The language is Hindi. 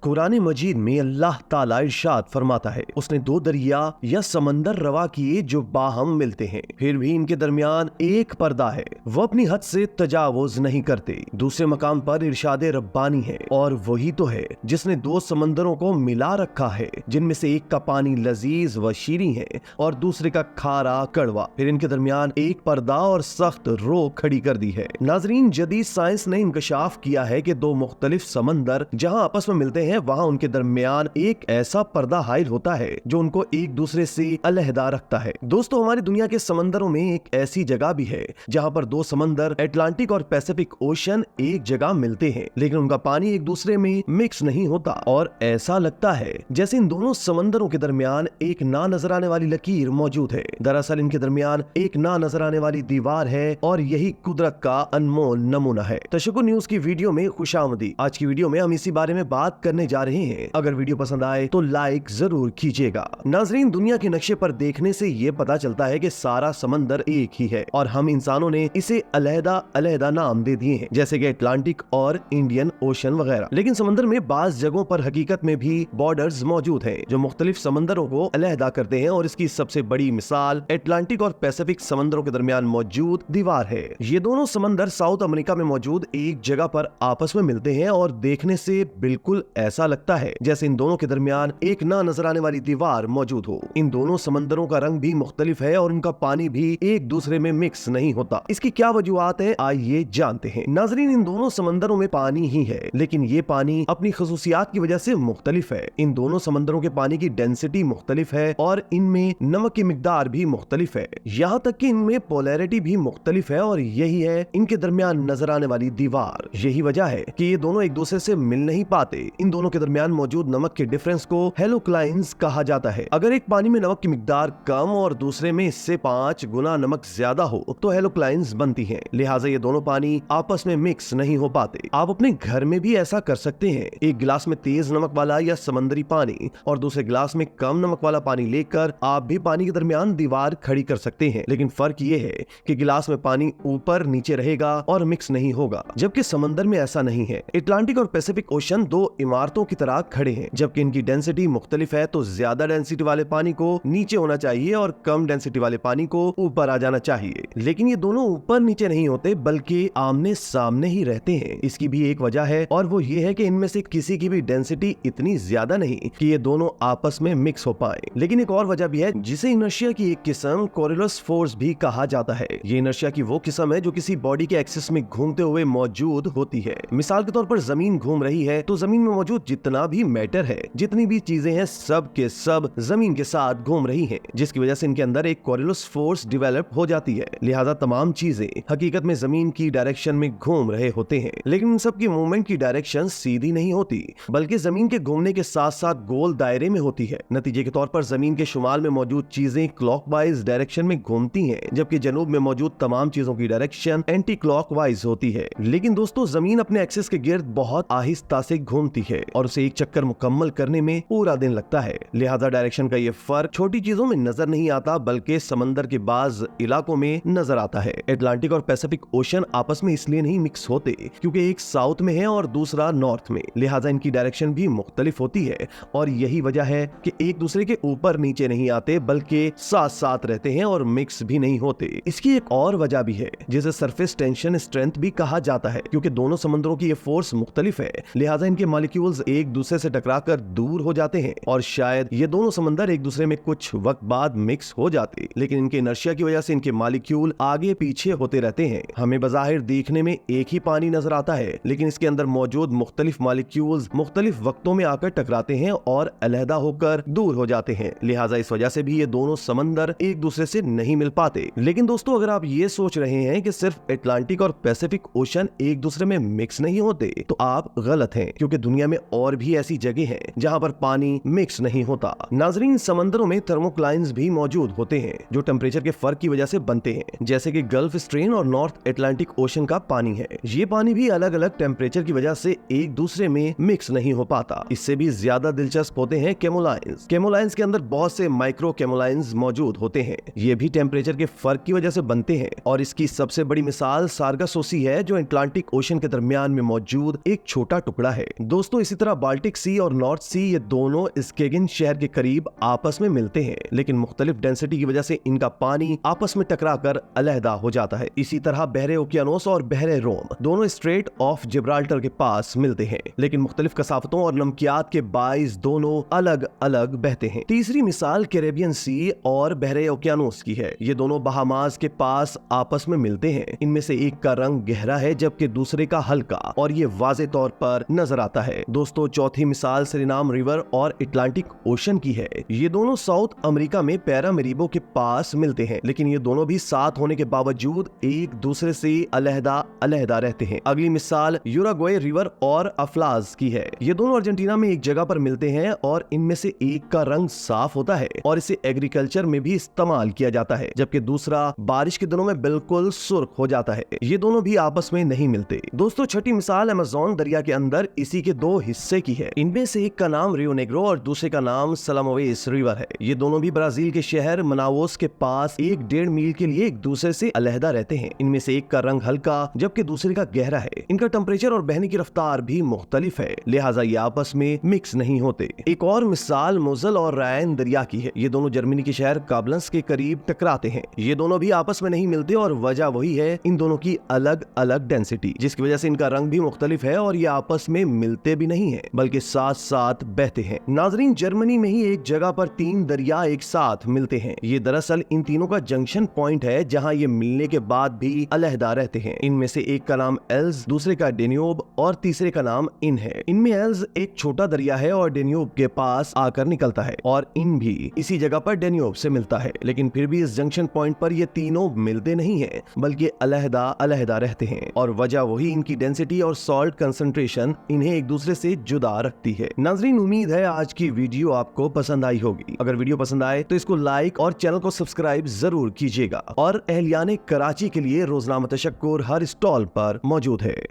कुरान मजीद में अल्लाह ताला इरशाद फरमाता है, उसने दो दरिया या समंदर रवा किए जो बाहम मिलते हैं, फिर भी इनके दरमियान एक पर्दा है, वो अपनी हद से तजावुज नहीं करते। दूसरे मकाम पर इरशाद रब्बानी है, और वही तो है जिसने दो समंदरों को मिला रखा है, जिनमें से एक का पानी लजीज व शीरीं है और दूसरे का खारा कड़वा, फिर इनके दरमियान एक पर्दा और सख्त रो खड़ी कर दी है। नाजरीन, जदीद साइंस ने इंकशाफ किया है कि दो मुख्तलिफ समंदर जहां आपस में मिलते हैं वहां उनके दरमियान एक ऐसा पर्दा हाइल होता है जो उनको एक दूसरे से अलहदा रखता है। दोस्तों, हमारी दुनिया के समंदरों में एक ऐसी जगह भी है जहां पर दो समंदर अटलांटिक और पैसिफिक ओशन एक जगह मिलते हैं, लेकिन उनका पानी एक दूसरे में मिक्स नहीं होता और ऐसा लगता है जैसे इन दोनों समंदरों के दरमियान एक ना नजर आने वाली लकीर मौजूद है। दरअसल इनके दरमियान एक ना नजर आने वाली दीवार है और यही कुदरत का अनमोल नमूना है। तशक्कुर न्यूज की वीडियो में खुशामदी। आज की वीडियो में हम इसी बारे में बात करने जा रहे हैं। अगर वीडियो पसंद आए तो लाइक जरूर कीजिएगा। नाजरीन, दुनिया के नक्शे पर देखने से ये पता चलता है कि सारा समंदर एक ही है और हम इंसानों ने इसे अलहदा अलहदा नाम दे दिए हैं, जैसे कि अटलांटिक और इंडियन ओशन वगैरह। लेकिन समंदर में बाज जगहों पर हकीकत में भी बॉर्डर्स मौजूद हैं जो मुख्तलिफ समंदरों को अलहदा करते हैं, और इसकी सबसे बड़ी मिसाल अटलांटिक और पैसिफिक समंदरों के दरमियान मौजूद दीवार है। ये दोनों समंदर साउथ अमेरिका में मौजूद एक जगह पर आपस में मिलते हैं और देखने से बिल्कुल ऐसा लगता है जैसे इन दोनों के दरमियान एक ना नजर आने वाली दीवार मौजूद हो। इन दोनों समंदरों का रंग भी मुख्तलिफ है और उनका पानी भी एक दूसरे में मिक्स नहीं होता। इसकी क्या वजूहात है, आइए जानते हैं। नाजरीन, इन दोनों समंदरों में पानी ही है, लेकिन ये पानी अपनी खसूसियात की वजह से मुख्तलिफ है। इन दोनों समंदरों के पानी की डेंसिटी मुख्तलिफ है और इनमें नमक की मिकदार भी मुख्तलिफ है, यहाँ तक कि इनमें पोलैरिटी भी मुख्तलिफ है, और यही है इनके दरमियान नजर आने वाली दीवार। यही वजह है कि ये दोनों एक दूसरे से मिल नहीं पाते। इन दोनों के दरमियान मौजूद नमक के डिफरेंस को हेलोक्लाइंस कहा जाता है। अगर एक पानी में नमक की मिकदार कम और दूसरे में इससे 5 गुना नमक ज्यादा हो तो हेलोक्लाइंस बनती है, लिहाजा ये दोनों पानी आपस में मिक्स नहीं हो पाते। आप अपने घर में भी ऐसा कर सकते हैं। एक गिलास में तेज नमक वाला या समंदरी पानी और दूसरे गिलास में कम नमक वाला पानी लेकर आप भी पानी के दरमियान दीवार खड़ी कर सकते हैं, लेकिन फर्क ये है कि गिलास में पानी ऊपर नीचे रहेगा और मिक्स नहीं होगा, जबकि समंदर में ऐसा नहीं है। अटलांटिक और पैसिफिक ओशन दो इमारतों की तरह खड़े हैं, जबकि इनकी डेंसिटी मुख्तलिफ है, तो ज्यादा डेंसिटी वाले पानी को नीचे होना चाहिए और कम डेंसिटी वाले पानी को ऊपर आ जाना चाहिए, लेकिन ये दोनों ऊपर नीचे नहीं होते बल्कि आमने सामने ही रहते हैं। इसकी भी एक वजह है और वो ये है कि इनमें से किसी की भी डेंसिटी इतनी ज्यादा नहीं कि ये दोनों आपस में मिक्स हो पाए। लेकिन एक और वजह भी है जिसे इनर्शिया की एक किस्म कोरियोलिस फोर्स भी कहा जाता है। ये इनर्शिया की वो किस्म है जो किसी बॉडी के एक्सिस में घूमते हुए मौजूद होती है। मिसाल के तौर पर जमीन घूम रही है तो जमीन में मौजूद जितना भी मैटर है, जितनी भी चीजें हैं, सब के सब जमीन के साथ घूम रही हैं, जिसकी वजह से इनके अंदर एक कोरियोलिस फोर्स डेवलप हो जाती है। लिहाजा तमाम चीजें हकीकत में जमीन की डायरेक्शन में घूम रहे होते हैं, लेकिन इन सब की मूवमेंट की डायरेक्शन सीधी नहीं होती बल्कि जमीन के घूमने के साथ साथ गोल दायरे में होती है। नतीजे के तौर पर जमीन के शुमाल में मौजूद चीजें क्लॉकवाइज डायरेक्शन में घूमती हैं, जबकि जनूब में मौजूद तमाम चीजों की डायरेक्शन एंटी क्लॉकवाइज होती है। लेकिन दोस्तों, जमीन अपने एक्सिस के गिर्द बहुत आहिस्ता से घूमती है और उसे एक चक्कर मुकम्मल करने में पूरा दिन लगता है। लिहाजा डायरेक्शन का ये फर्क छोटी चीजों में नजर नहीं आता बल्कि समंदर के बाज इलाकों में नजर आता है। अटलांटिक और पैसिफिक ओशन आपस में इसलिए नहीं मिक्स होते क्योंकि एक साउथ में है और दूसरा नॉर्थ में, लिहाजा इनकी डायरेक्शन भी मुख्तलिफ होती है और यही वजह है कि एक दूसरे के ऊपर नीचे नहीं आते बल्कि साथ साथ रहते हैं और मिक्स भी नहीं होते। इसकी एक और वजह भी है जिसे सरफेस टेंशन स्ट्रेंथ भी कहा जाता है, क्योंकि दोनों समंदरों की ये फोर्स मुख्तलिफ है, लिहाजा इनके मॉलिक्यूल्स एक दूसरे से टकराकर दूर हो जाते हैं और शायद ये दोनों समंदर एक दूसरे में कुछ वक्त बाद मिक्स हो जाते, लेकिन इनके इनर्शिया की वजह से इनके मॉलिक्यूल आगे पीछे होते रहते हैं। हमें बज़ाहिर देखने में एक ही पानी नजर आता है, लेकिन इसके अंदर मौजूद मुख्तलिफ मॉलिक्यूल्स मुख्तलिफ वक्तों में आकर टकराते हैं और अलहदा होकर दूर हो जाते हैं। लिहाजा इस वजह से भी ये दोनों समंदर एक दूसरे से नहीं मिल पाते। लेकिन दोस्तों, अगर आप ये सोच रहे हैं कि सिर्फ अटलांटिक और पैसिफिक ओशन एक दूसरे में मिक्स नहीं होते तो आप गलत हैं, क्योंकि दुनिया में और भी ऐसी जगह हैं जहां पर पानी मिक्स नहीं होता। नाजरीन, समंदरों में थर्मोक्लाइंस भी मौजूद होते हैं जो टेम्परेचर के फर्क की वजह से बनते हैं, जैसे कि गल्फ स्ट्रीम और नॉर्थ अटलांटिक ओशन का पानी है। ये पानी भी अलग अलग टेम्परेचर की वजह से एक दूसरे में मिक्स नहीं हो पाता। इससे भी ज्यादा दिलचस्प होते हैं केमोलाइंस। केमोलाइंस के अंदर बहुत से माइक्रो केमोलाइंस मौजूद होते हैं। ये भी टेम्परेचर के फर्क की वजह से बनते हैं और इसकी सबसे बड़ी मिसाल सार्गासो सी है जो अटलांटिक ओशन के दरमियान में मौजूद एक छोटा टुकड़ा है। दोस्तों, इसी तरह बाल्टिक सी और नॉर्थ सी ये दोनों स्केगिन शहर के करीब आपस में मिलते हैं, लेकिन मुख्तलिफ डेंसिटी की वजह से इनका पानी आपस में टकराकर अलहदा हो जाता है। इसी तरह बहरे ओकियानोस और बहरे रोम दोनों स्ट्रेट ऑफ जिब्राल्टर के पास मिलते हैं, लेकिन मुख्तलिफ कसाफतों और नमकियात के बाइस दोनों अलग अलग बहते हैं। तीसरी मिसाल कैरेबियन सी और बहरे ओकियानोस की है। ये दोनों बहामास के पास आपस में मिलते हैं। इनमें से एक का रंग गहरा है जबकि दूसरे का हल्का, और ये वाज़े तौर पर नजर आता है। दोस्तों, चौथी मिसाल सरीनाम रिवर और अटलांटिक ओशन की है। ये दोनों साउथ अमेरिका में पैरामेरिबो के पास मिलते हैं, लेकिन ये दोनों भी साथ होने के बावजूद एक दूसरे से अलहदा अलहदा रहते हैं। अगली मिसाल यूराग्वे रिवर और अफलाज की है। ये दोनों अर्जेंटीना में एक जगह पर मिलते हैं और इनमें से एक का रंग साफ होता है और इसे एग्रीकल्चर में भी इस्तेमाल किया जाता है, जबकि दूसरा बारिश के दिनों में बिल्कुल सुर्ख हो जाता है। ये दोनों भी आपस में नहीं मिलते। दोस्तों, छठी मिसाल अमेज़न दरिया के अंदर इसी के दो हिस्से की है। इनमें से एक का नाम रियो नेग्रो और दूसरे का नाम सलामोवेस रिवर है। ये दोनों भी ब्राजील के शहर मनाओस के पास 1-1.5 मील के लिए एक दूसरे से अलहदा रहते हैं। इनमें से एक का रंग हल्का जबकि दूसरे का गहरा है। इनका टेम्परेचर और बहने की रफ्तार भी मुख्तलिफ है, लिहाजा ये आपस में मिक्स नहीं होते। एक और मिसाल मोजल और रायन दरिया की है। ये दोनों जर्मनी के शहर काबलंस के करीब टकराते हैं। ये दोनों भी आपस में नहीं मिलते और वजह वही है इन दोनों की अलग अलग डेंसिटी, जिसकी वजह से इनका रंग भी मुख्तलिफ है और ये आपस में मिलते भी नहीं है बल्कि साथ साथ बहते हैं। नाजरीन, जर्मनी में ही एक जगह पर 3 दरिया एक साथ मिलते हैं। ये दरअसल इन तीनों का जंक्शन पॉइंट है जहां ये मिलने के बाद भी अलहदा रहते हैं। इनमें से एक का नाम एल्ज, दूसरे का डेन्यूब और तीसरे का नाम इन है। इनमें एल्ज एक छोटा दरिया है और डेन्यूब के पास आकर निकलता है और इन भी इसी जगह पर डेन्यूब से मिलता है, लेकिन फिर भी इस जंक्शन पॉइंट पर ये तीनों मिलते नहीं है बल्कि अलहदा अलहदा रहते हैं और वजह वही इनकी डेंसिटी और सॉल्ट कंसंट्रेशन इन्हें एक दूसरे से जुदा रखती है। नाजरीन, उम्मीद है आज की वीडियो आपको पसंद आई होगी। अगर वीडियो पसंद आए तो इसको लाइक और चैनल को सब्सक्राइब जरूर कीजिएगा। और अहलियाने कराची के लिए रोजनामा तशक्कुर हर स्टॉल पर मौजूद है।